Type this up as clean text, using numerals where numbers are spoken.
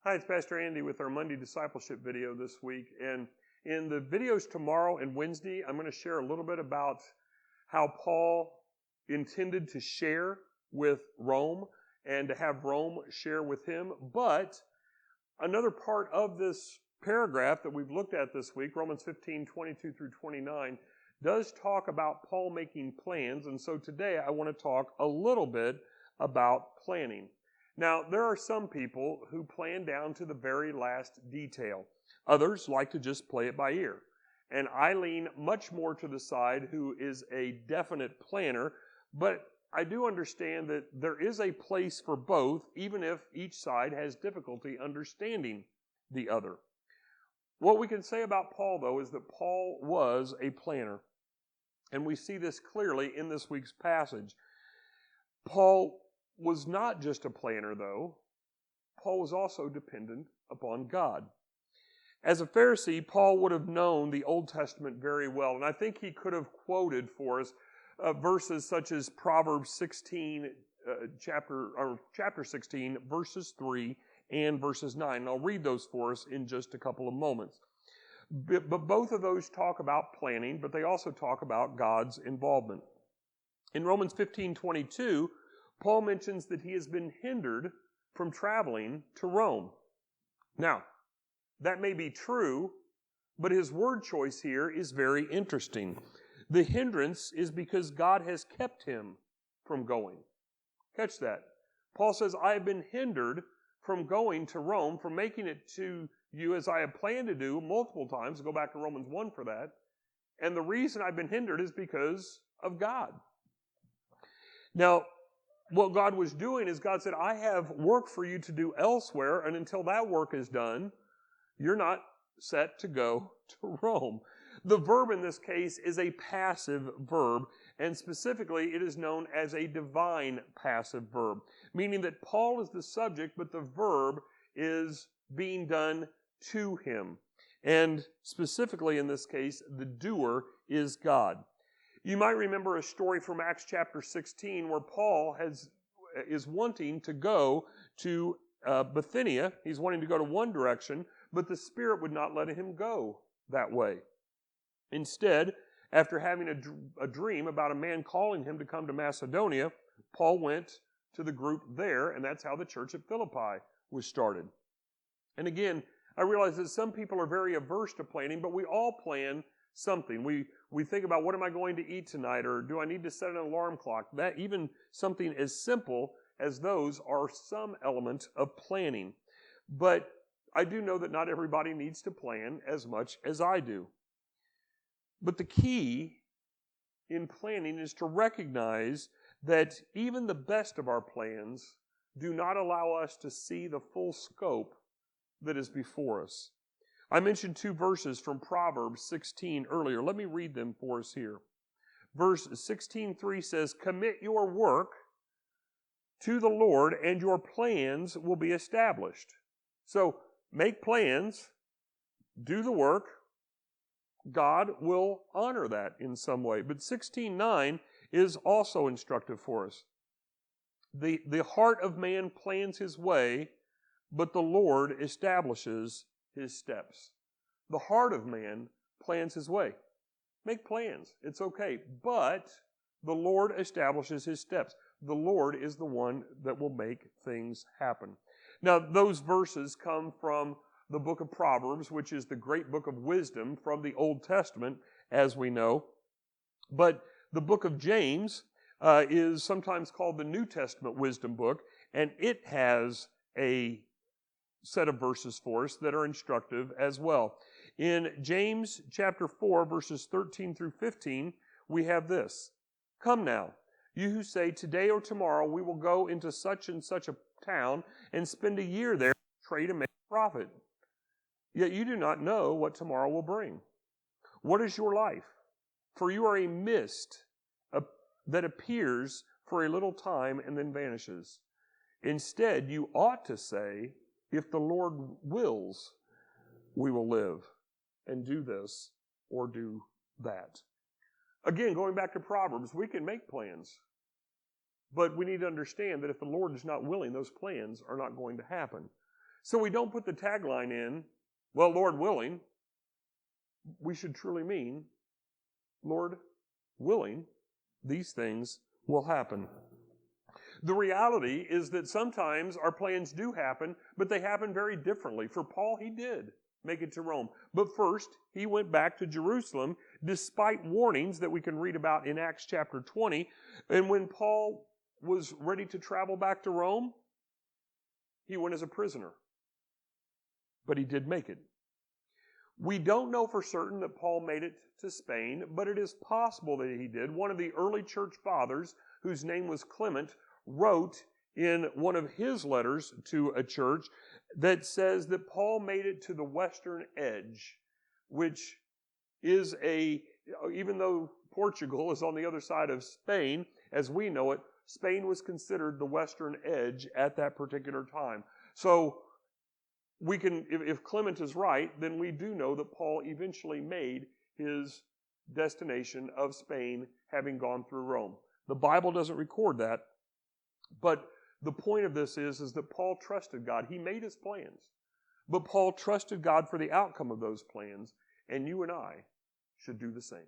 Hi, it's Pastor Andy with our Monday discipleship video this week. And in the videos tomorrow and Wednesday, I'm going to share a little bit about how Paul intended to share with Rome and to have Rome share with him. But another part of this paragraph that we've looked at this week, Romans 15:22 through 29, does talk about Paul making plans. And so today I want to talk a little bit about planning. Now, there are some people who plan down to the very last detail. Others like to just play it by ear. And I lean much more to the side who is a definite planner, but I do understand that there is a place for both, even if each side has difficulty understanding the other. What we can say about Paul, though, is that Paul was a planner. And we see this clearly in this week's passage. Paul was not just a planner, though. Paul was also dependent upon God. As a Pharisee, Paul would have known the Old Testament very well, and I think he could have quoted for us verses such as Proverbs 16, chapter 16, verses 3 and verses 9. And I'll read those for us in just a couple of moments. But both of those talk about planning, but they also talk about God's involvement. In Romans 15:22, Paul mentions that he has been hindered from traveling to Rome. Now, that may be true, but his word choice here is very interesting. The hindrance is because God has kept him from going. Catch that. Paul says, I have been hindered from going to Rome, from making it to you as I have planned to do multiple times. Go back to Romans 1 for that. And the reason I've been hindered is because of God. Now, what God was doing is God said, I have work for you to do elsewhere, and until that work is done, you're not set to go to Rome. The verb in this case is a passive verb, and specifically it is known as a divine passive verb, meaning that Paul is the subject, but the verb is being done to him. And specifically in this case, the doer is God. You might remember a story from Acts chapter 16 where Paul is wanting to go to Bithynia. He's wanting to go to one direction, but the Spirit would not let him go that way. Instead, after having a dream about a man calling him to come to Macedonia, Paul went to the group there, and that's how the church at Philippi was started. And again, I realize that some people are very averse to planning, but we all plan something. We think about, what am I going to eat tonight, or do I need to set an alarm clock? That even something as simple as those are some element of planning. But I do know that not everybody needs to plan as much as I do. But the key in planning is to recognize that even the best of our plans do not allow us to see the full scope that is before us. I mentioned two verses from Proverbs 16 earlier. Let me read them for us here. Verse 16:3 says, commit your work to the Lord, and your plans will be established. So make plans, do the work. God will honor that in some way. But 16:9 is also instructive for us. The heart of man plans his way, but the Lord establishes his steps. The heart of man plans his way. Make plans. It's okay. But the Lord establishes his steps. The Lord is the one that will make things happen. Now, those verses come from the book of Proverbs, which is the great book of wisdom from the Old Testament, as we know. But the book of James is sometimes called the New Testament wisdom book, and it has a set of verses for us that are instructive as well. In James chapter 4, verses 13 through 15, we have this. Come now, you who say, today or tomorrow we will go into such and such a town and spend a year there, trade and make profit. Yet you do not know what tomorrow will bring. What is your life? For you are a mist that appears for a little time and then vanishes. Instead, you ought to say, if the Lord wills, we will live and do this or do that. Again, going back to Proverbs, we can make plans. But we need to understand that if the Lord is not willing, those plans are not going to happen. So we don't put the tagline in, well, Lord willing. We should truly mean, Lord willing, these things will happen. The reality is that sometimes our plans do happen, but they happen very differently. For Paul, he did make it to Rome. But first, he went back to Jerusalem despite warnings that we can read about in Acts chapter 20. And when Paul was ready to travel back to Rome, he went as a prisoner. But he did make it. We don't know for certain that Paul made it to Spain, but it is possible that he did. One of the early church fathers, whose name was Clement, wrote in one of his letters to a church that says that Paul made it to the western edge, which is even though Portugal is on the other side of Spain, as we know it, Spain was considered the western edge at that particular time. So we can, if Clement is right, then we do know that Paul eventually made his destination of Spain, having gone through Rome. The Bible doesn't record that, but the point of this is that Paul trusted God. He made his plans, but Paul trusted God for the outcome of those plans, and you and I should do the same.